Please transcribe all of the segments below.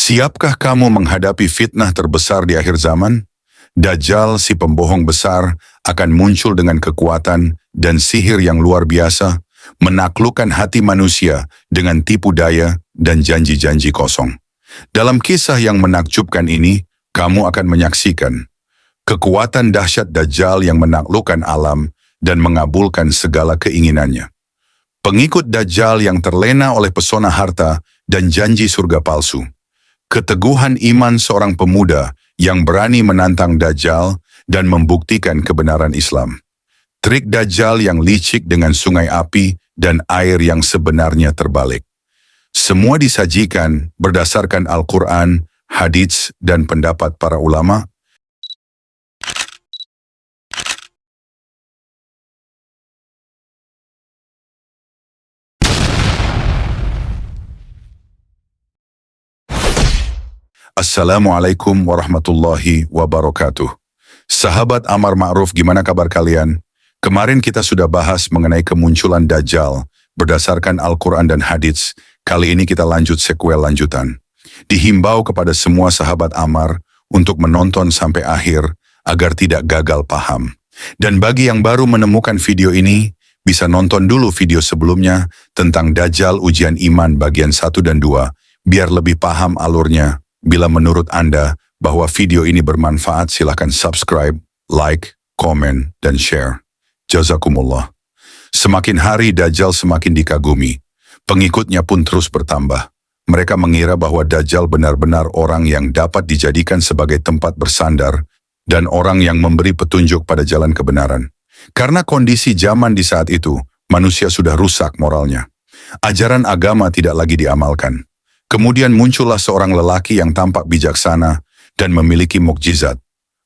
Siapkah kamu menghadapi fitnah terbesar di akhir zaman? Dajjal, si pembohong besar, akan muncul dengan kekuatan dan sihir yang luar biasa, menaklukkan hati manusia dengan tipu daya dan janji-janji kosong. Dalam kisah yang menakjubkan ini, kamu akan menyaksikan kekuatan dahsyat Dajjal yang menaklukkan alam dan mengabulkan segala keinginannya. Pengikut Dajjal yang terlena oleh pesona harta dan janji surga palsu. Keteguhan iman seorang pemuda yang berani menantang Dajjal dan membuktikan kebenaran Islam. Trik Dajjal yang licik dengan sungai api dan air yang sebenarnya terbalik. Semua disajikan berdasarkan Al-Quran, hadits, dan pendapat para ulama. Assalamualaikum warahmatullahi wabarakatuh. Sahabat Amar Ma'ruf, gimana kabar kalian? Kemarin kita sudah bahas mengenai kemunculan Dajjal berdasarkan Al-Quran dan hadits. Kali ini kita lanjut sequel lanjutan. Dihimbau kepada semua sahabat Amar untuk menonton sampai akhir agar tidak gagal paham. Dan bagi yang baru menemukan video ini, bisa nonton dulu video sebelumnya tentang Dajjal ujian iman bagian 1 dan 2, biar lebih paham alurnya. Bila menurut Anda bahwa video ini bermanfaat, silakan subscribe, like, komen, dan share. Jazakumullah. Semakin hari Dajjal semakin dikagumi. Pengikutnya pun terus bertambah. Mereka mengira bahwa Dajjal benar-benar orang yang dapat dijadikan sebagai tempat bersandar dan orang yang memberi petunjuk pada jalan kebenaran. Karena kondisi zaman di saat itu, manusia sudah rusak moralnya. Ajaran agama tidak lagi diamalkan. Kemudian muncullah seorang lelaki yang tampak bijaksana dan memiliki mukjizat,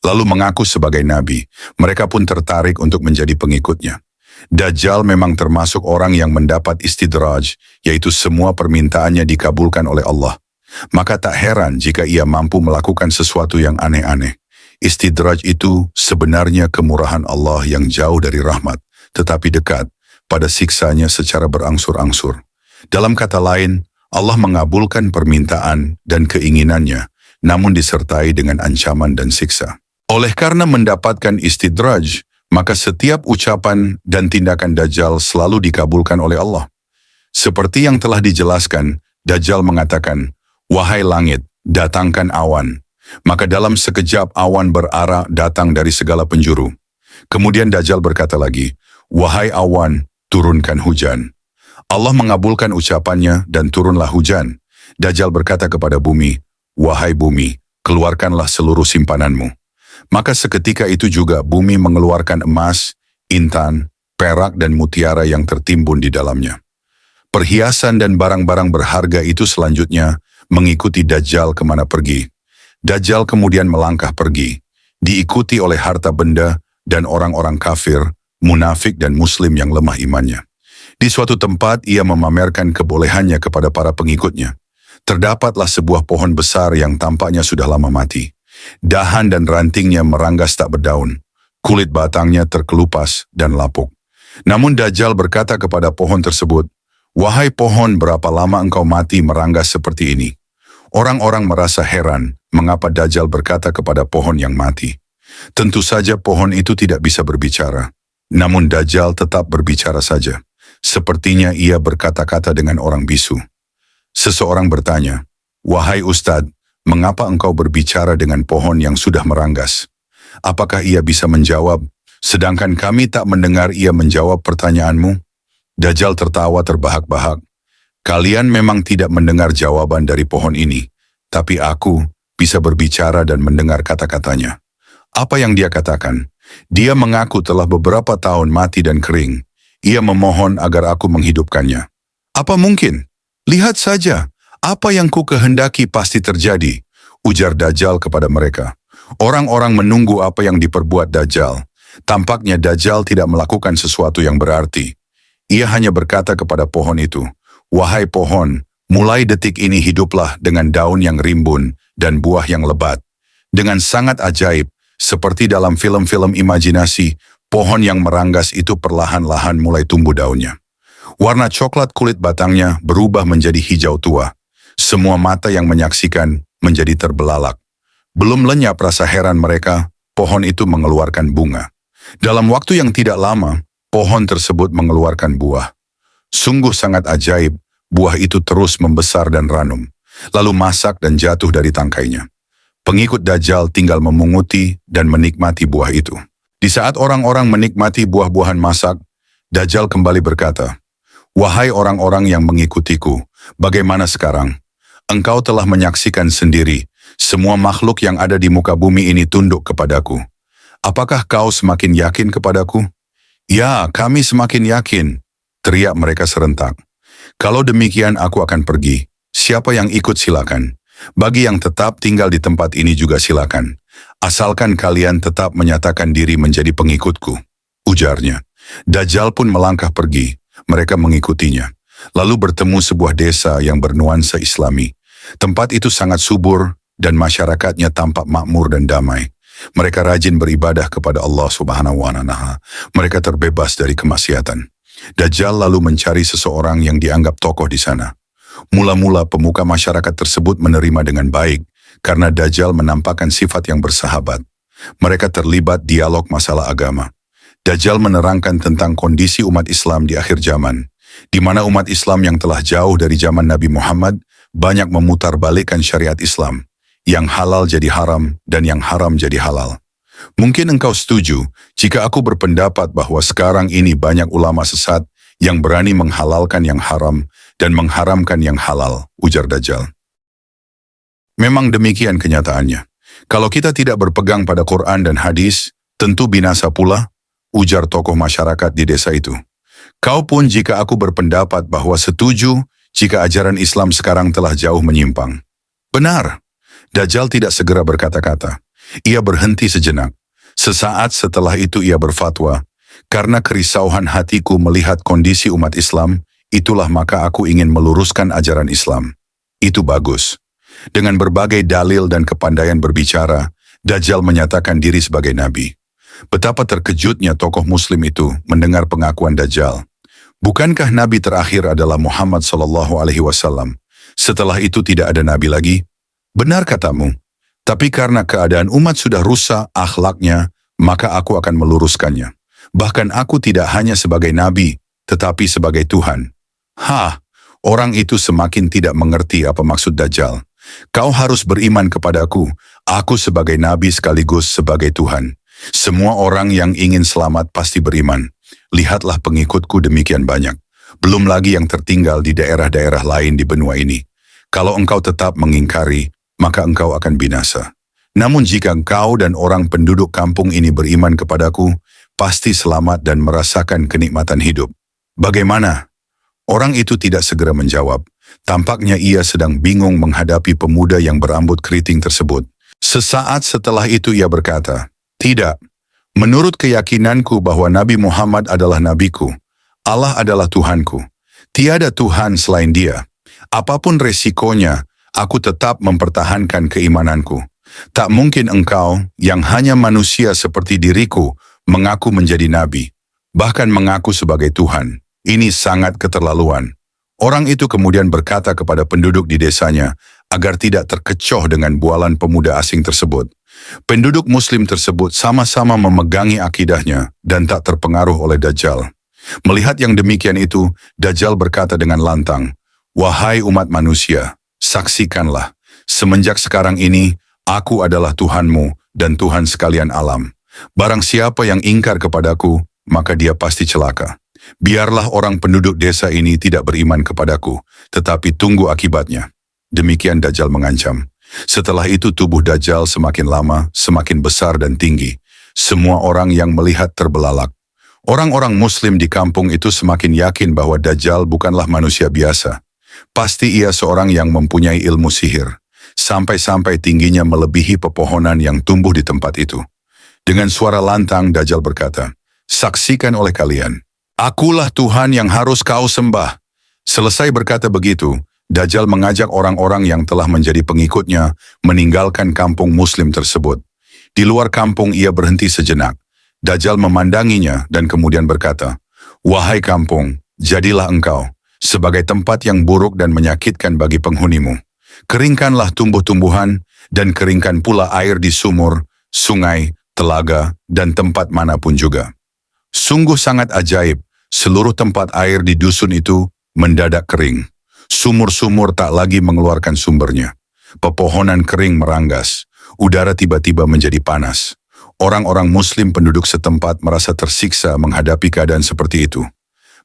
lalu mengaku sebagai nabi. Mereka pun tertarik untuk menjadi pengikutnya. Dajjal memang termasuk orang yang mendapat istidraj, yaitu semua permintaannya dikabulkan oleh Allah. Maka tak heran jika ia mampu melakukan sesuatu yang aneh-aneh. Istidraj itu sebenarnya kemurahan Allah yang jauh dari rahmat, tetapi dekat pada siksanya secara berangsur-angsur. Dalam kata lain, Allah mengabulkan permintaan dan keinginannya, namun disertai dengan ancaman dan siksa. Oleh karena mendapatkan istidraj, maka setiap ucapan dan tindakan Dajjal selalu dikabulkan oleh Allah. Seperti yang telah dijelaskan, Dajjal mengatakan, "Wahai langit, datangkan awan." Maka dalam sekejap awan berarah datang dari segala penjuru. Kemudian Dajjal berkata lagi, "Wahai awan, turunkan hujan." Allah mengabulkan ucapannya dan turunlah hujan. Dajjal berkata kepada bumi, "Wahai bumi, keluarkanlah seluruh simpananmu." Maka seketika itu juga bumi mengeluarkan emas, intan, perak dan mutiara yang tertimbun di dalamnya. Perhiasan dan barang-barang berharga itu selanjutnya mengikuti Dajjal kemana pergi. Dajjal kemudian melangkah pergi, diikuti oleh harta benda dan orang-orang kafir, munafik dan muslim yang lemah imannya. Di suatu tempat ia memamerkan kebolehannya kepada para pengikutnya. Terdapatlah sebuah pohon besar yang tampaknya sudah lama mati. Dahan dan rantingnya meranggas tak berdaun. Kulit batangnya terkelupas dan lapuk. Namun Dajjal berkata kepada pohon tersebut, "Wahai pohon, berapa lama engkau mati meranggas seperti ini?" Orang-orang merasa heran mengapa Dajjal berkata kepada pohon yang mati. Tentu saja pohon itu tidak bisa berbicara. Namun Dajjal tetap berbicara saja. Sepertinya ia berkata-kata dengan orang bisu. Seseorang bertanya, "Wahai Ustadz, mengapa engkau berbicara dengan pohon yang sudah meranggas?" Apakah ia bisa menjawab, sedangkan kami tak mendengar ia menjawab pertanyaanmu? Dajjal tertawa terbahak-bahak. "Kalian memang tidak mendengar jawaban dari pohon ini, tapi aku bisa berbicara dan mendengar kata-katanya." Apa yang dia katakan? Dia mengaku telah beberapa tahun mati dan kering. Ia memohon agar aku menghidupkannya. "Apa mungkin? Lihat saja, apa yang ku kehendaki pasti terjadi," ujar Dajjal kepada mereka. Orang-orang menunggu apa yang diperbuat Dajjal. Tampaknya Dajjal tidak melakukan sesuatu yang berarti. Ia hanya berkata kepada pohon itu, "Wahai pohon, mulai detik ini hiduplah dengan daun yang rimbun dan buah yang lebat." Dengan sangat ajaib, seperti dalam film-film imajinasi, pohon yang meranggas itu perlahan-lahan mulai tumbuh daunnya. Warna coklat kulit batangnya berubah menjadi hijau tua. Semua mata yang menyaksikan menjadi terbelalak. Belum lenyap rasa heran mereka, pohon itu mengeluarkan bunga. Dalam waktu yang tidak lama, pohon tersebut mengeluarkan buah. Sungguh sangat ajaib, buah itu terus membesar dan ranum, lalu masak dan jatuh dari tangkainya. Pengikut Dajjal tinggal memunguti dan menikmati buah itu. Di saat orang-orang menikmati buah-buahan masak, Dajjal kembali berkata, "Wahai orang-orang yang mengikutiku, bagaimana sekarang? Engkau telah menyaksikan sendiri, semua makhluk yang ada di muka bumi ini tunduk kepadaku. Apakah kau semakin yakin kepadaku?" "Ya, kami semakin yakin," teriak mereka serentak. "Kalau demikian aku akan pergi. Siapa yang ikut silakan. Bagi yang tetap tinggal di tempat ini juga silakan. Asalkan kalian tetap menyatakan diri menjadi pengikutku," ujarnya. Dajjal pun melangkah pergi. Mereka mengikutinya. Lalu bertemu sebuah desa yang bernuansa Islami. Tempat itu sangat subur dan masyarakatnya tampak makmur dan damai. Mereka rajin beribadah kepada Allah Subhanahu wa Ta'ala. Mereka terbebas dari kemaksiatan. Dajjal lalu mencari seseorang yang dianggap tokoh di sana. Mula-mula pemuka masyarakat tersebut menerima dengan baik karena Dajjal menampakkan sifat yang bersahabat. Mereka terlibat dialog masalah agama. Dajjal menerangkan tentang kondisi umat Islam di akhir zaman, di mana umat Islam yang telah jauh dari zaman Nabi Muhammad banyak memutarbalikkan syariat Islam, yang halal jadi haram dan yang haram jadi halal. Mungkin engkau setuju jika aku berpendapat bahwa sekarang ini banyak ulama sesat yang berani menghalalkan yang haram dan mengharamkan yang halal, ujar Dajjal. Memang demikian kenyataannya. Kalau kita tidak berpegang pada Quran dan hadis, tentu binasa pula, ujar tokoh masyarakat di desa itu. Kau pun jika aku berpendapat bahwa setuju jika ajaran Islam sekarang telah jauh menyimpang. Benar. Dajjal tidak segera berkata-kata. Ia berhenti sejenak. Sesaat setelah itu ia berfatwa, "Karena kerisauan hatiku melihat kondisi umat Islam, itulah maka aku ingin meluruskan ajaran Islam." Itu bagus. Dengan berbagai dalil dan kepandaian berbicara, Dajjal menyatakan diri sebagai nabi. Betapa terkejutnya tokoh muslim itu mendengar pengakuan Dajjal. Bukankah nabi terakhir adalah Muhammad SAW? Setelah itu tidak ada nabi lagi? Benar katamu. Tapi karena keadaan umat sudah rusak akhlaknya, maka aku akan meluruskannya. Bahkan aku tidak hanya sebagai nabi, tetapi sebagai Tuhan. Orang itu semakin tidak mengerti apa maksud Dajjal. Kau harus beriman kepadaku, aku sebagai nabi sekaligus sebagai Tuhan. Semua orang yang ingin selamat pasti beriman. Lihatlah pengikutku demikian banyak. Belum lagi yang tertinggal di daerah-daerah lain di benua ini. Kalau engkau tetap mengingkari, maka engkau akan binasa. Namun jika engkau dan orang penduduk kampung ini beriman kepadaku, pasti selamat dan merasakan kenikmatan hidup. Bagaimana? Orang itu tidak segera menjawab. Tampaknya ia sedang bingung menghadapi pemuda yang berambut keriting tersebut. Sesaat setelah itu ia berkata, "Tidak, menurut keyakinanku bahwa Nabi Muhammad adalah nabiku, Allah adalah Tuhanku. Tiada Tuhan selain Dia. Apapun resikonya, aku tetap mempertahankan keimananku. Tak mungkin engkau, yang hanya manusia seperti diriku, mengaku menjadi nabi, bahkan mengaku sebagai Tuhan. Ini sangat keterlaluan." Orang itu kemudian berkata kepada penduduk di desanya agar tidak terkecoh dengan bualan pemuda asing tersebut. Penduduk muslim tersebut sama-sama memegangi akidahnya dan tak terpengaruh oleh Dajjal. Melihat yang demikian itu, Dajjal berkata dengan lantang, "Wahai umat manusia, saksikanlah, semenjak sekarang ini, aku adalah Tuhanmu dan Tuhan sekalian alam. Barang siapa yang ingkar kepadaku, maka dia pasti celaka. Biarlah orang penduduk desa ini tidak beriman kepadaku, tetapi tunggu akibatnya." Demikian Dajjal mengancam. Setelah itu tubuh Dajjal semakin lama, semakin besar dan tinggi. Semua orang yang melihat terbelalak. Orang-orang muslim di kampung itu semakin yakin bahwa Dajjal bukanlah manusia biasa. Pasti ia seorang yang mempunyai ilmu sihir. Sampai-sampai tingginya melebihi pepohonan yang tumbuh di tempat itu. Dengan suara lantang Dajjal berkata, "Saksikan oleh kalian. Akulah Tuhan yang harus kau sembah." Selesai berkata begitu, Dajjal mengajak orang-orang yang telah menjadi pengikutnya meninggalkan kampung muslim tersebut. Di luar kampung ia berhenti sejenak. Dajjal memandanginya dan kemudian berkata, "Wahai kampung, jadilah engkau sebagai tempat yang buruk dan menyakitkan bagi penghunimu. Keringkanlah tumbuh-tumbuhan dan keringkan pula air di sumur, sungai, telaga, dan tempat manapun juga. Sungguh sangat ajaib, seluruh tempat air di dusun itu mendadak kering. Sumur-sumur tak lagi mengeluarkan sumbernya. Pepohonan kering meranggas. Udara tiba-tiba menjadi panas. Orang-orang Muslim penduduk setempat merasa tersiksa menghadapi keadaan seperti itu.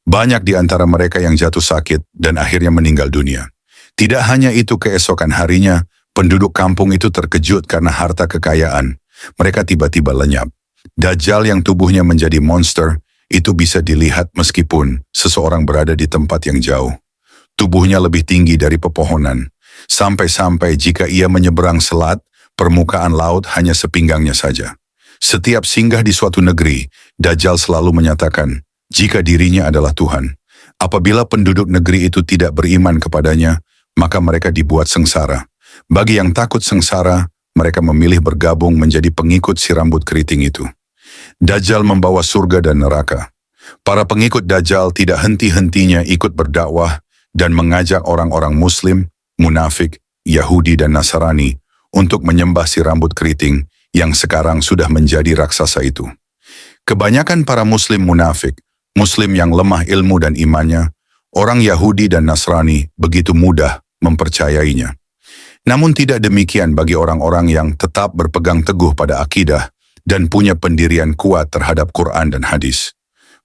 Banyak di antara mereka yang jatuh sakit dan akhirnya meninggal dunia. Tidak hanya itu, keesokan harinya, penduduk kampung itu terkejut karena harta kekayaan. Mereka tiba-tiba lenyap. Dajjal yang tubuhnya menjadi monster, itu bisa dilihat meskipun seseorang berada di tempat yang jauh. Tubuhnya lebih tinggi dari pepohonan. Sampai-sampai jika ia menyeberang selat, permukaan laut hanya sepinggangnya saja. Setiap singgah di suatu negeri, Dajjal selalu menyatakan, jika dirinya adalah Tuhan. Apabila penduduk negeri itu tidak beriman kepadanya, maka mereka dibuat sengsara. Bagi yang takut sengsara, mereka memilih bergabung menjadi pengikut si rambut keriting itu. Dajjal membawa surga dan neraka. Para pengikut Dajjal tidak henti-hentinya ikut berdakwah dan mengajak orang-orang Muslim, munafik, Yahudi dan Nasrani untuk menyembah si rambut keriting yang sekarang sudah menjadi raksasa itu. Kebanyakan para Muslim munafik, Muslim yang lemah ilmu dan imannya, orang Yahudi dan Nasrani begitu mudah mempercayainya. Namun tidak demikian bagi orang-orang yang tetap berpegang teguh pada akidah dan punya pendirian kuat terhadap Quran dan hadis.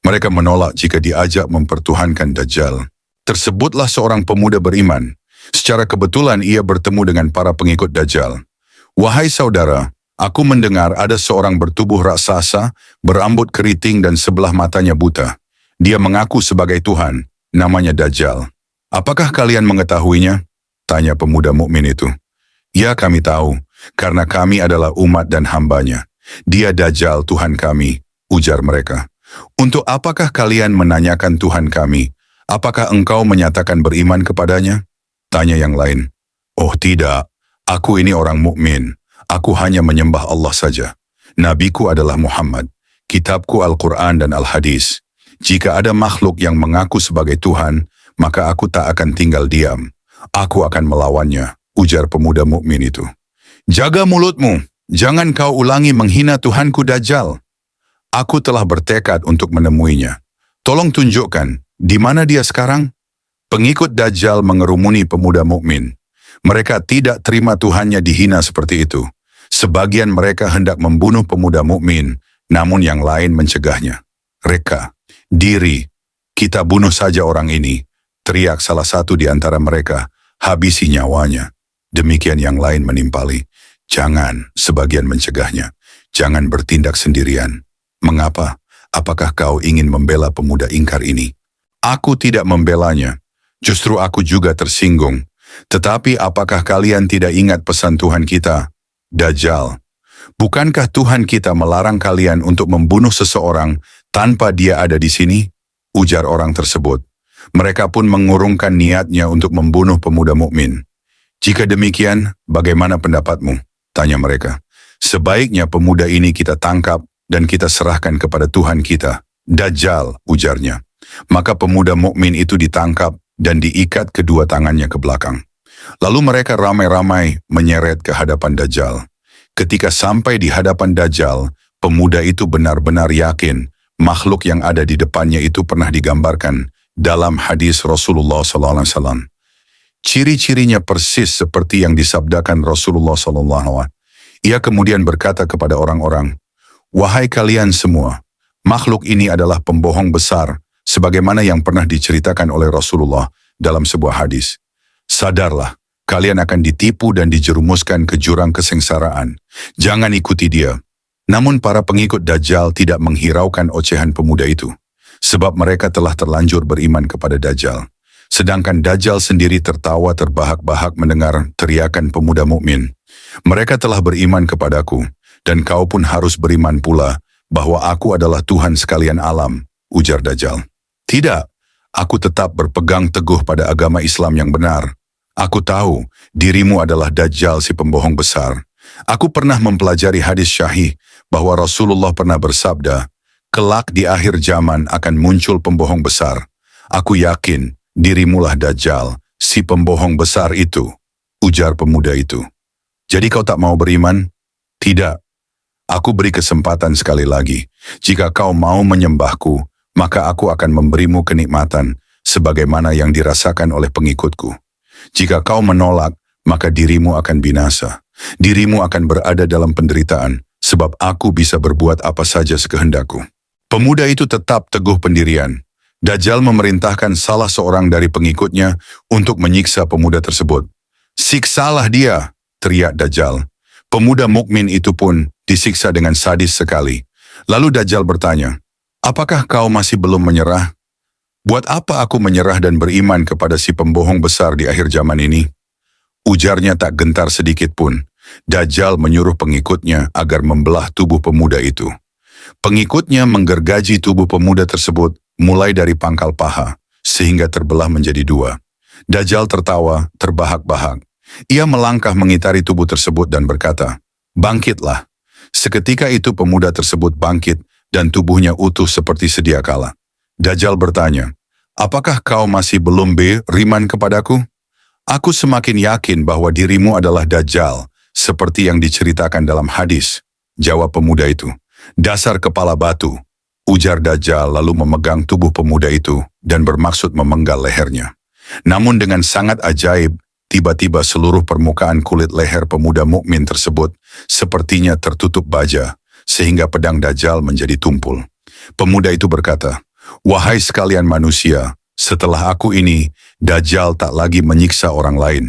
Mereka menolak jika diajak mempertuhankan Dajjal. Tersebutlah seorang pemuda beriman. Secara kebetulan ia bertemu dengan para pengikut Dajjal. Wahai saudara, aku mendengar ada seorang bertubuh raksasa, berambut keriting dan sebelah matanya buta. Dia mengaku sebagai Tuhan, namanya Dajjal. Apakah kalian mengetahuinya? Tanya pemuda mukmin itu. Ya, kami tahu, karena kami adalah umat dan hambanya. Dia Dajjal Tuhan kami, ujar mereka. Untuk apakah kalian menanyakan Tuhan kami? Apakah engkau menyatakan beriman kepadanya? Tanya yang lain. Oh tidak, aku ini orang mukmin. Aku hanya menyembah Allah saja. Nabiku adalah Muhammad. Kitabku Al-Quran dan Al-Hadis. Jika ada makhluk yang mengaku sebagai Tuhan, maka aku tak akan tinggal diam. Aku akan melawannya, ujar pemuda mukmin itu. Jaga mulutmu, jangan kau ulangi menghina Tuhanku Dajjal. Aku telah bertekad untuk menemuinya. Tolong tunjukkan, di mana dia sekarang? Pengikut Dajjal mengerumuni pemuda mukmin. Mereka tidak terima Tuhannya dihina seperti itu. Sebagian mereka hendak membunuh pemuda mukmin, namun yang lain mencegahnya. Reka, diri, kita bunuh saja orang ini, teriak salah satu di antara mereka, habisi nyawanya. Demikian yang lain menimpali. Jangan, sebagian mencegahnya. Jangan bertindak sendirian. Mengapa? Apakah kau ingin membela pemuda ingkar ini? Aku tidak membelanya. Justru aku juga tersinggung. Tetapi apakah kalian tidak ingat pesan Tuhan kita? Dajjal. Bukankah Tuhan kita melarang kalian untuk membunuh seseorang tanpa dia ada di sini? Ujar orang tersebut. Mereka pun mengurungkan niatnya untuk membunuh pemuda mukmin. Jika demikian, bagaimana pendapatmu? Tanya mereka. Sebaiknya pemuda ini kita tangkap dan kita serahkan kepada Tuhan kita. Dajjal, ujarnya. Maka pemuda mukmin itu ditangkap dan diikat kedua tangannya ke belakang. Lalu mereka ramai-ramai menyeret ke hadapan Dajjal. Ketika sampai di hadapan Dajjal, pemuda itu benar-benar yakin makhluk yang ada di depannya itu pernah digambarkan dalam hadis Rasulullah SAW. Ciri-cirinya persis seperti yang disabdakan Rasulullah SAW. Ia kemudian berkata kepada orang-orang, "Wahai kalian semua, makhluk ini adalah pembohong besar, sebagaimana yang pernah diceritakan oleh Rasulullah dalam sebuah hadis. Sadarlah, kalian akan ditipu dan dijerumuskan ke jurang kesengsaraan. Jangan ikuti dia." Namun para pengikut Dajjal tidak menghiraukan ocehan pemuda itu, sebab mereka telah terlanjur beriman kepada Dajjal. Sedangkan Dajjal sendiri tertawa terbahak-bahak mendengar teriakan pemuda mukmin. Mereka telah beriman kepadaku, dan kau pun harus beriman pula bahwa aku adalah Tuhan sekalian alam, ujar Dajjal. Tidak, aku tetap berpegang teguh pada agama Islam yang benar. Aku tahu dirimu adalah Dajjal si pembohong besar. Aku pernah mempelajari hadis syahih bahwa Rasulullah pernah bersabda, kelak di akhir zaman akan muncul pembohong besar. Aku yakin dirimulah Dajjal, si pembohong besar itu. ujar pemuda itu. Jadi kau tak mau beriman? Tidak. Aku beri kesempatan sekali lagi. Jika kau mau menyembahku, maka aku akan memberimu kenikmatan, sebagaimana yang dirasakan oleh pengikutku. Jika kau menolak, maka dirimu akan binasa. Dirimu akan berada dalam penderitaan, sebab aku bisa berbuat apa saja sekehendakku. Pemuda itu tetap teguh pendirian. Dajjal memerintahkan salah seorang dari pengikutnya untuk menyiksa pemuda tersebut. Siksalah dia, teriak Dajjal. Pemuda mukmin itu pun disiksa dengan sadis sekali. Lalu Dajjal bertanya, apakah kau masih belum menyerah? Buat apa aku menyerah dan beriman kepada si pembohong besar di akhir zaman ini? Ujarnya tak gentar sedikit pun. Dajjal menyuruh pengikutnya agar membelah tubuh pemuda itu. Pengikutnya menggergaji tubuh pemuda tersebut mulai dari pangkal paha, sehingga terbelah menjadi dua. Dajjal tertawa, terbahak-bahak. Ia melangkah mengitari tubuh tersebut dan berkata, bangkitlah. Seketika itu pemuda tersebut bangkit dan tubuhnya utuh seperti sedia kala. Dajjal bertanya, apakah kau masih belum beriman kepadaku? Aku semakin yakin bahwa dirimu adalah Dajjal, seperti yang diceritakan dalam hadis. Jawab pemuda itu, dasar kepala batu. Ujar Dajjal lalu memegang tubuh pemuda itu dan bermaksud memenggal lehernya. Namun dengan sangat ajaib, tiba-tiba seluruh permukaan kulit leher pemuda mukmin tersebut sepertinya tertutup baja, sehingga pedang Dajjal menjadi tumpul. Pemuda itu berkata, wahai sekalian manusia, setelah aku ini, Dajjal tak lagi menyiksa orang lain.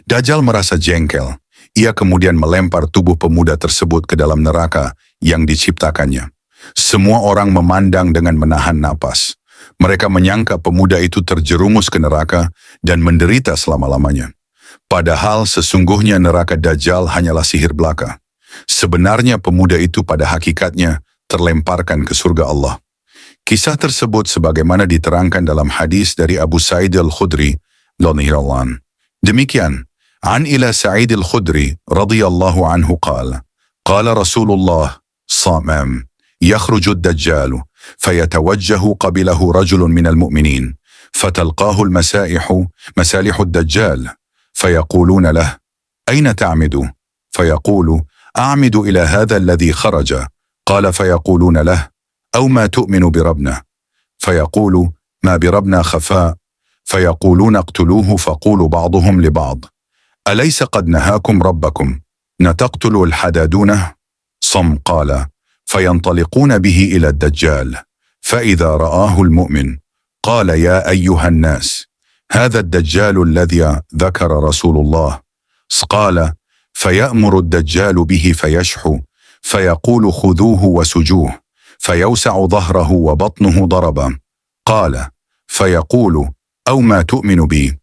Dajjal merasa jengkel. Ia kemudian melempar tubuh pemuda tersebut ke dalam neraka yang diciptakannya. Semua orang memandang dengan menahan napas. Mereka menyangka pemuda itu terjerumus ke neraka dan menderita selama-lamanya. Padahal sesungguhnya neraka Dajjal hanyalah sihir belaka. Sebenarnya pemuda itu pada hakikatnya terlemparkan ke surga Allah. Kisah tersebut sebagaimana diterangkan dalam hadis dari Abu Sa'id al-Khudri, radhiyallahu anhu. Demikian, an ila Sa'id al-Khudri, radhiyallahu anhu qala, qala Rasulullah sallam, yakhruju ad-Dajjal, fayatawajjahu qabilahu rajulun minal mu'minin, fatalqahu masalihu ad-Dajjal, فيقولون له أين تعمد؟ فيقول أعمد إلى هذا الذي خرج. قال فيقولون له أو ما تؤمن بربنا؟ فيقول ما بربنا خفاء. فيقولون اقتلوه. فقول بعضهم لبعض أليس قد نهاكم ربكم نتقتل الحدادونه؟ صم. قال فينطلقون به إلى الدجال، فإذا رآه المؤمن قال يا أيها الناس هذا الدجال الذي ذكر رسول الله. قال فيأمر الدجال به فيشحو، فيقول خذوه وسجوه، فيوسع ظهره وبطنه ضربا. قال فيقول أو ما تؤمن بي؟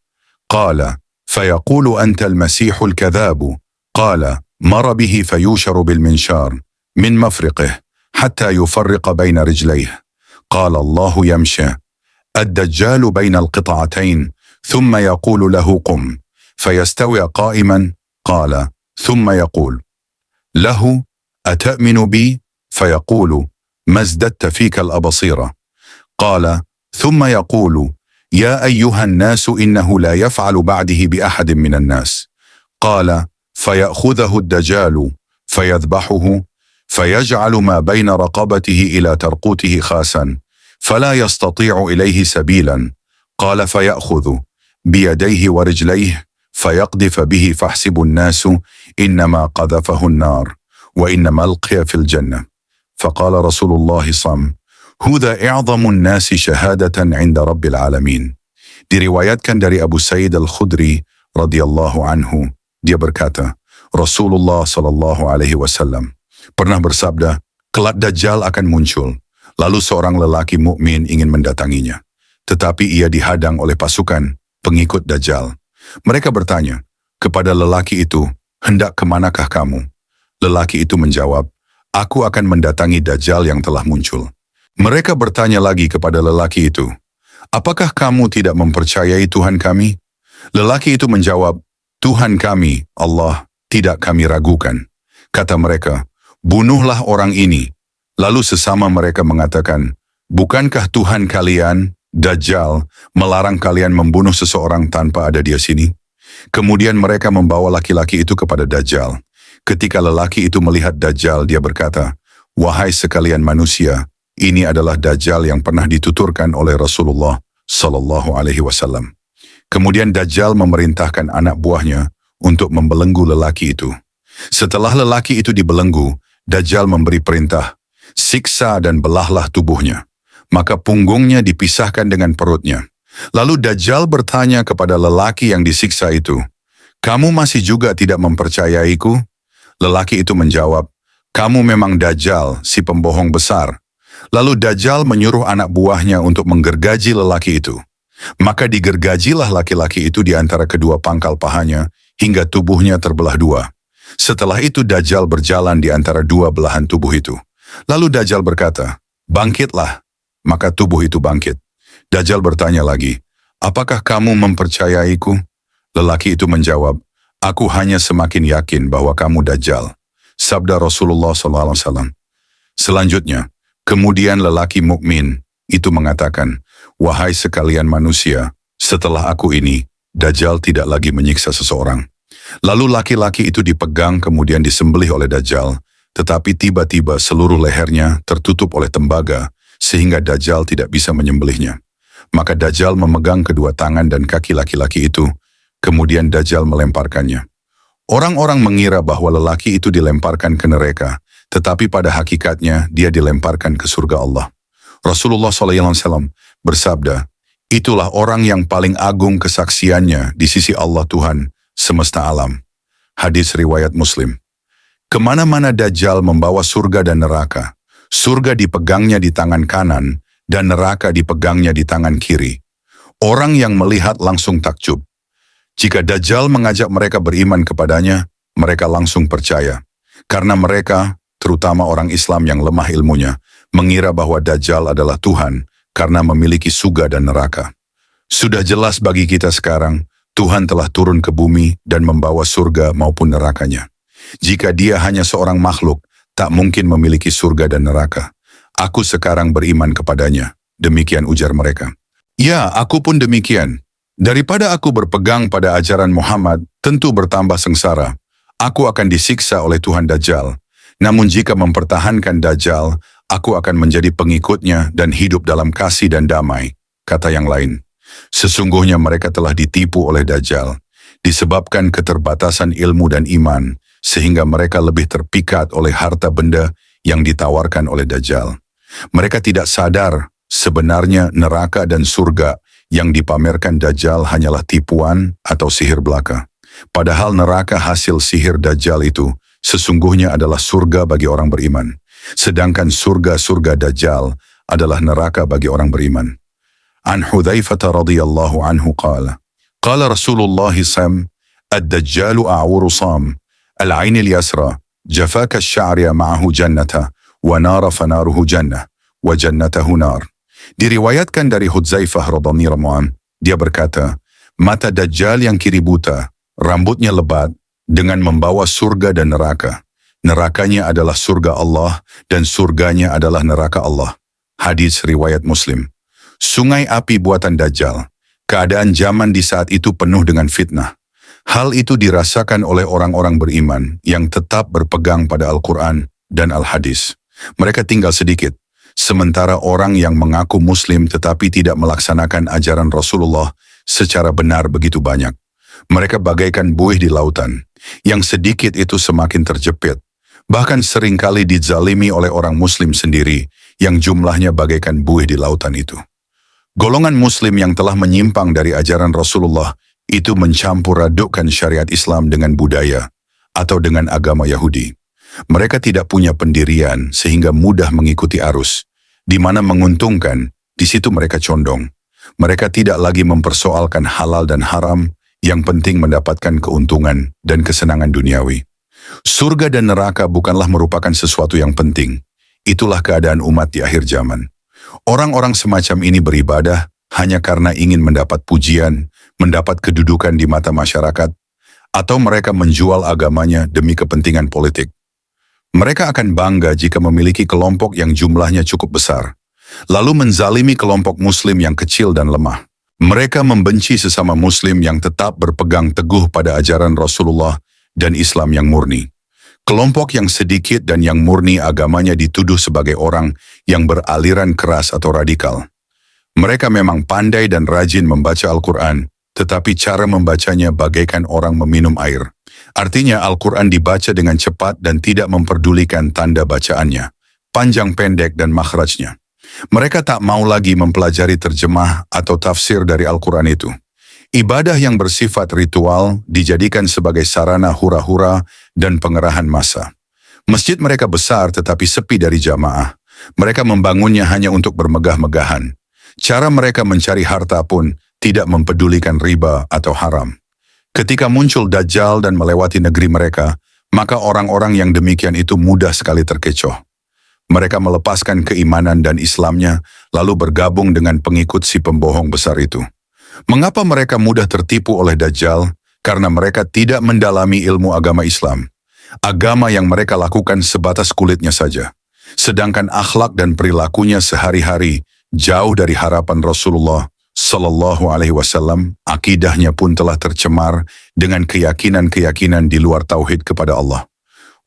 قال فيقول أنت المسيح الكذاب. قال مر به فيوشر بالمنشار من مفرقه حتى يفرق بين رجليه. قال الله يمشي الدجال بين القطعتين ثم يقول له قم، فيستوي قائما. قال ثم يقول له أتأمن بي؟ فيقول ما ازددت فيك الأبصيرة. قال ثم يقول يا أيها الناس إنه لا يفعل بعده بأحد من الناس. قال فيأخذه الدجال فيذبحه، فيجعل ما بين رقبته إلى ترقوته خاسا، فلا يستطيع إليه سبيلا. قال فيأخذ بيديه ورجليه فيقذف به، فاحسب الناس إنما قذفه النار وإنما ألقي في الجنة. فقال رسول الله صم هذا أعظم الناس شهادة عند رب العالمين. Diriwayatkan dari Abu Sa'id al-Khudri radhiyallahu anhu, dia berkata, Rasulullah sallallahu alaihi wasallam pernah bersabda, kelak Dajjal akan muncul. Lalu seorang lelaki mukmin ingin mendatanginya, tetapi ia dihadang oleh pasukan pengikut Dajjal. Mereka bertanya kepada lelaki itu, hendak kemanakah kamu? Lelaki itu menjawab, aku akan mendatangi Dajjal yang telah muncul. Mereka bertanya lagi kepada lelaki itu, apakah kamu tidak mempercayai Tuhan kami? Lelaki itu menjawab, Tuhan kami, Allah, tidak kami ragukan. Kata mereka, bunuhlah orang ini. Lalu sesama mereka mengatakan, bukankah Tuhan kalian, Dajjal, melarang kalian membunuh seseorang tanpa ada dia sini? Kemudian mereka membawa laki-laki itu kepada Dajjal. Ketika lelaki itu melihat Dajjal, dia berkata, "Wahai sekalian manusia, ini adalah Dajjal yang pernah dituturkan oleh Rasulullah Sallallahu Alaihi Wasallam." Kemudian Dajjal memerintahkan anak buahnya untuk membelenggu lelaki itu. Setelah lelaki itu dibelenggu, Dajjal memberi perintah, "Siksa dan belahlah tubuhnya." Maka punggungnya dipisahkan dengan perutnya. Lalu Dajjal bertanya kepada lelaki yang disiksa itu, "Kamu masih juga tidak mempercayaiku?" Lelaki itu menjawab, "Kamu memang Dajjal, si pembohong besar." Lalu Dajjal menyuruh anak buahnya untuk menggergaji lelaki itu. Maka digergajilah laki-laki itu di antara kedua pangkal pahanya, hingga tubuhnya terbelah dua. Setelah itu Dajjal berjalan di antara dua belahan tubuh itu. Lalu Dajjal berkata, "Bangkitlah." Maka tubuh itu bangkit. Dajjal bertanya lagi, "Apakah kamu mempercayaiku?" Lelaki itu menjawab, "Aku hanya semakin yakin bahwa kamu Dajjal." Sabda Rasulullah SAW. Selanjutnya, kemudian lelaki mukmin itu mengatakan, "Wahai sekalian manusia, setelah aku ini, Dajjal tidak lagi menyiksa seseorang." Lalu laki-laki itu dipegang kemudian disembelih oleh Dajjal, tetapi tiba-tiba seluruh lehernya tertutup oleh tembaga, sehingga Dajjal tidak bisa menyembelihnya. Maka Dajjal memegang kedua tangan dan kaki laki-laki itu, kemudian Dajjal melemparkannya. Orang-orang mengira bahwa lelaki itu dilemparkan ke neraka, tetapi pada hakikatnya dia dilemparkan ke surga Allah. Rasulullah SAW bersabda, "Itulah orang yang paling agung kesaksiannya di sisi Allah Tuhan semesta alam." Hadis riwayat Muslim. Kemana-mana Dajjal membawa surga dan neraka. Surga dipegangnya di tangan kanan, dan neraka dipegangnya di tangan kiri. Orang yang melihat langsung takjub. Jika Dajjal mengajak mereka beriman kepadanya, mereka langsung percaya. Karena mereka, terutama orang Islam yang lemah ilmunya, mengira bahwa Dajjal adalah Tuhan karena memiliki surga dan neraka. Sudah jelas bagi kita sekarang, Tuhan telah turun ke bumi dan membawa surga maupun nerakanya. Jika dia hanya seorang makhluk, tak mungkin memiliki surga dan neraka. Aku sekarang beriman kepadanya. Demikian ujar mereka. Ya, aku pun demikian. Daripada aku berpegang pada ajaran Muhammad, tentu bertambah sengsara. Aku akan disiksa oleh Tuhan Dajjal. Namun jika mempertahankan Dajjal, aku akan menjadi pengikutnya dan hidup dalam kasih dan damai. Kata yang lain. Sesungguhnya mereka telah ditipu oleh Dajjal. Disebabkan keterbatasan ilmu dan iman, sehingga mereka lebih terpikat oleh harta benda yang ditawarkan oleh Dajjal. Mereka tidak sadar sebenarnya neraka dan surga yang dipamerkan Dajjal hanyalah tipuan atau sihir belaka. Padahal neraka hasil sihir Dajjal itu sesungguhnya adalah surga bagi orang beriman. Sedangkan surga-surga Dajjal adalah neraka bagi orang beriman. An Hudzaifah radhiyallahu anhu qala, qala Rasulullah SAW, "Ad-Dajjalu a'wuru sam, العين اليسرى جفاك الشعر معه جنة ونار فناره جنة وجنته نار." Diriwayatkan dari Hudzaifah radhiyallahu anhu, dia berkata, mata Dajjal yang kiri buta, rambutnya lebat, dengan membawa surga dan neraka. Nerakanya adalah surga Allah dan surganya adalah neraka Allah. Hadis riwayat Muslim. Sungai api buatan Dajjal. Keadaan zaman di saat itu penuh dengan fitnah. Hal itu dirasakan oleh orang-orang beriman yang tetap berpegang pada Al-Quran dan Al-Hadis. Mereka tinggal sedikit, sementara orang yang mengaku Muslim tetapi tidak melaksanakan ajaran Rasulullah secara benar begitu banyak. Mereka bagaikan buih di lautan, yang sedikit itu semakin terjepit, bahkan seringkali dizalimi oleh orang Muslim sendiri yang jumlahnya bagaikan buih di lautan itu. Golongan Muslim yang telah menyimpang dari ajaran Rasulullah itu mencampur adukkan syariat Islam dengan budaya atau dengan agama Yahudi. Mereka tidak punya pendirian sehingga mudah mengikuti arus. Di mana menguntungkan, di situ mereka condong. Mereka tidak lagi mempersoalkan halal dan haram, yang penting mendapatkan keuntungan dan kesenangan duniawi. Surga dan neraka bukanlah merupakan sesuatu yang penting. Itulah keadaan umat di akhir zaman. Orang-orang semacam ini beribadah hanya karena ingin mendapat pujian, mendapat kedudukan di mata masyarakat, atau mereka menjual agamanya demi kepentingan politik. Mereka akan bangga jika memiliki kelompok yang jumlahnya cukup besar, lalu menzalimi kelompok Muslim yang kecil dan lemah. Mereka membenci sesama Muslim yang tetap berpegang teguh pada ajaran Rasulullah dan Islam yang murni. Kelompok yang sedikit dan yang murni agamanya dituduh sebagai orang yang beraliran keras atau radikal. Mereka memang pandai dan rajin membaca Al-Quran, tetapi cara membacanya bagaikan orang meminum air. Artinya Al-Quran dibaca dengan cepat dan tidak memperdulikan tanda bacaannya, panjang pendek dan makhrajnya. Mereka tak mau lagi mempelajari terjemah atau tafsir dari Al-Quran itu. Ibadah yang bersifat ritual dijadikan sebagai sarana hura-hura dan pengerahan massa. Masjid mereka besar tetapi sepi dari jamaah. Mereka membangunnya hanya untuk bermegah-megahan. Cara mereka mencari harta pun tidak mempedulikan riba atau haram. Ketika muncul Dajjal dan melewati negeri mereka, maka orang-orang yang demikian itu mudah sekali terkecoh. Mereka melepaskan keimanan dan Islamnya, lalu bergabung dengan pengikut si pembohong besar itu. Mengapa mereka mudah tertipu oleh Dajjal? Karena mereka tidak mendalami ilmu agama Islam. Agama yang mereka lakukan sebatas kulitnya saja. Sedangkan akhlak dan perilakunya sehari-hari jauh dari harapan Rasulullah Sallallahu Alaihi Wasallam. Akidahnya pun telah tercemar dengan keyakinan-keyakinan di luar tauhid kepada Allah.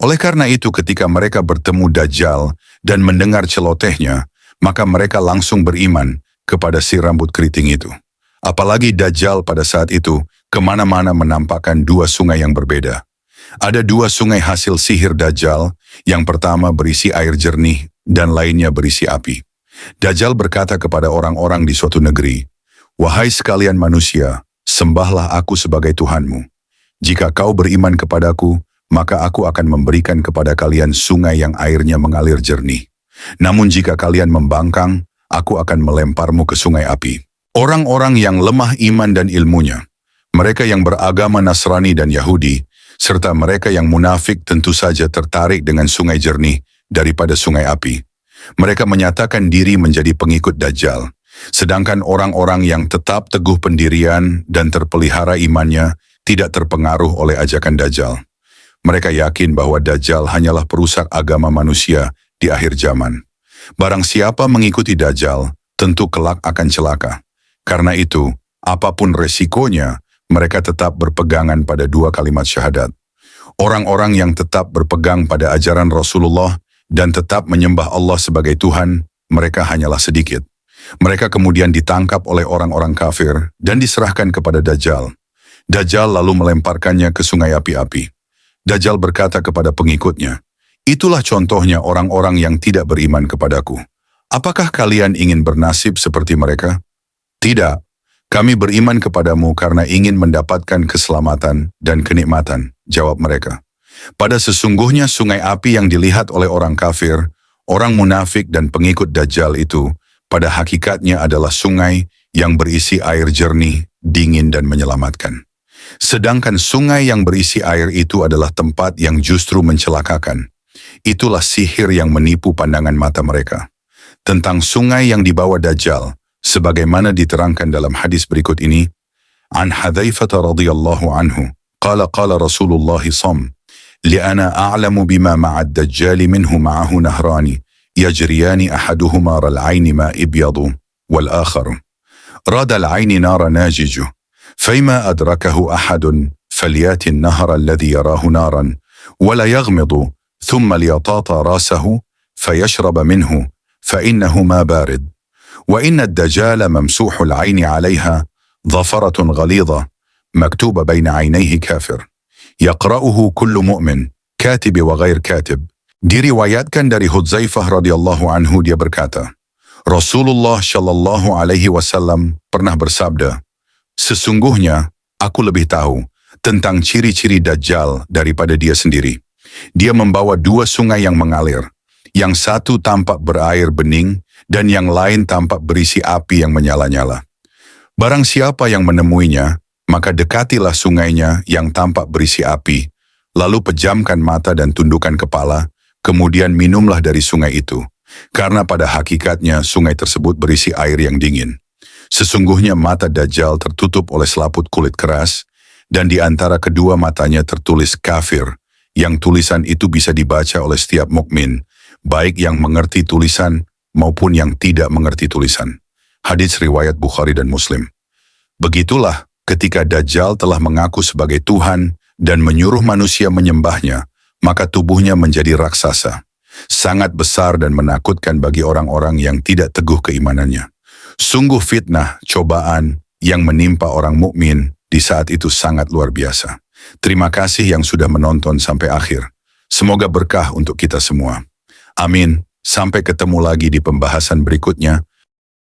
Oleh karena itu ketika mereka bertemu Dajjal dan mendengar celotehnya, maka mereka langsung beriman kepada si rambut keriting itu. Apalagi Dajjal pada saat itu kemana-mana menampakkan dua sungai yang berbeda. Ada dua sungai hasil sihir Dajjal, yang pertama berisi air jernih dan lainnya berisi api. Dajjal berkata kepada orang-orang di suatu negeri, "Wahai sekalian manusia, sembahlah aku sebagai Tuhanmu. Jika kau beriman kepadaku, maka aku akan memberikan kepada kalian sungai yang airnya mengalir jernih. Namun jika kalian membangkang, aku akan melemparmu ke sungai api." Orang-orang yang lemah iman dan ilmunya, mereka yang beragama Nasrani dan Yahudi, serta mereka yang munafik tentu saja tertarik dengan sungai jernih daripada sungai api. Mereka menyatakan diri menjadi pengikut Dajjal, sedangkan orang-orang yang tetap teguh pendirian dan terpelihara imannya tidak terpengaruh oleh ajakan Dajjal. Mereka yakin bahwa Dajjal hanyalah perusak agama manusia di akhir zaman. Barang siapa mengikuti Dajjal, tentu kelak akan celaka. Karena itu, apapun resikonya, mereka tetap berpegangan pada dua kalimat syahadat. Orang-orang yang tetap berpegang pada ajaran Rasulullah dan tetap menyembah Allah sebagai Tuhan, mereka hanyalah sedikit. Mereka kemudian ditangkap oleh orang-orang kafir dan diserahkan kepada Dajjal. Dajjal lalu melemparkannya ke sungai api-api. Dajjal berkata kepada pengikutnya, "Itulah contohnya orang-orang yang tidak beriman kepadaku. Apakah kalian ingin bernasib seperti mereka?" "Tidak, kami beriman kepadamu karena ingin mendapatkan keselamatan dan kenikmatan," jawab mereka. Pada sesungguhnya sungai api yang dilihat oleh orang kafir, orang munafik dan pengikut Dajjal itu, pada hakikatnya adalah sungai yang berisi air jernih, dingin dan menyelamatkan. Sedangkan sungai yang berisi air itu adalah tempat yang justru mencelakakan. Itulah sihir yang menipu pandangan mata mereka. Tentang sungai yang dibawa Dajjal, sebagaimana diterangkan dalam hadis berikut ini, An Hudzaifah radhiyallahu anhu, qala Rasulullah SAW, "Li'ana a'lamu bima ma'ad Dajjal minhu ma'ahu nahrani, yajriyani ahaduhuma ral'aini ma ibyadu, wal akharu rada al-'aini nara najijuh, فيما أدركه أحد فليات النهر الذي يراه نارا ولا يغمض ثم ليطاط راسه فيشرب منه فإنه ما بارد وإن الدجال ممسوح العين عليها ظفرة غليظة مكتوب بين عينيه كافر يقرأه كل مؤمن كاتب وغير كاتب." Diriwayatkan dari Hudzaifah radhiyallahu anhu, dia berkata, Rasulullah shallallahu alaihi wasallam pernah bersabda, "Sesungguhnya aku lebih tahu tentang ciri-ciri Dajjal daripada dia sendiri. Dia membawa dua sungai yang mengalir. Yang satu tampak berair bening dan yang lain tampak berisi api yang menyala-nyala. Barang siapa yang menemuinya, maka dekatilah sungainya yang tampak berisi api, lalu pejamkan mata dan tundukkan kepala, kemudian minumlah dari sungai itu. Karena pada hakikatnya sungai tersebut berisi air yang dingin. Sesungguhnya mata Dajjal tertutup oleh selaput kulit keras, dan di antara kedua matanya tertulis kafir, yang tulisan itu bisa dibaca oleh setiap mukmin, baik yang mengerti tulisan maupun yang tidak mengerti tulisan." Hadis riwayat Bukhari dan Muslim. Begitulah ketika Dajjal telah mengaku sebagai Tuhan dan menyuruh manusia menyembahnya, maka tubuhnya menjadi raksasa. Sangat besar dan menakutkan bagi orang-orang yang tidak teguh keimanannya. Sungguh fitnah, cobaan yang menimpa orang mukmin di saat itu sangat luar biasa. Terima kasih yang sudah menonton sampai akhir. Semoga berkah untuk kita semua. Amin. Sampai ketemu lagi di pembahasan berikutnya.